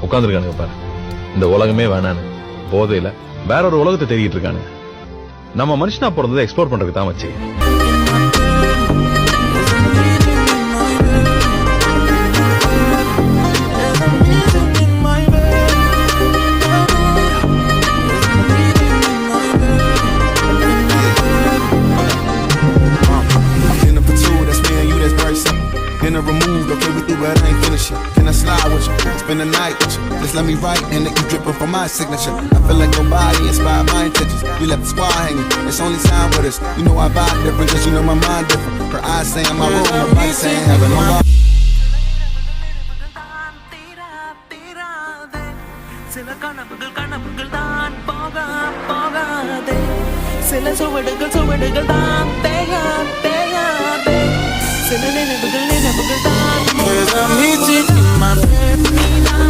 உட்காந்துருக்கானுங்க பாரு. இந்த உலகமே வேணான்னு போதையில வேற ஒரு உலகத்தை தேடிட்டு இருக்கானுங்க. நம்ம மனுஷனா பிறந்ததை எக்ஸ்ப்ளோர் பண்றதுக்கு தான் வச்சு. Dinner removed, okay, we through it, I ain't finishing. Can I slide with you? Spend the night with you. Just let me write and let you dripping from my signature. I feel like your body inspired my intentions. You left the squad hanging, it's only time with us. You know I vibe different, cause you know my mind different. Her eyes saying my room, her body saying heaven. I'm all சில சுவடுகள் தான் தேயாதே சில நினைவுகள் தான்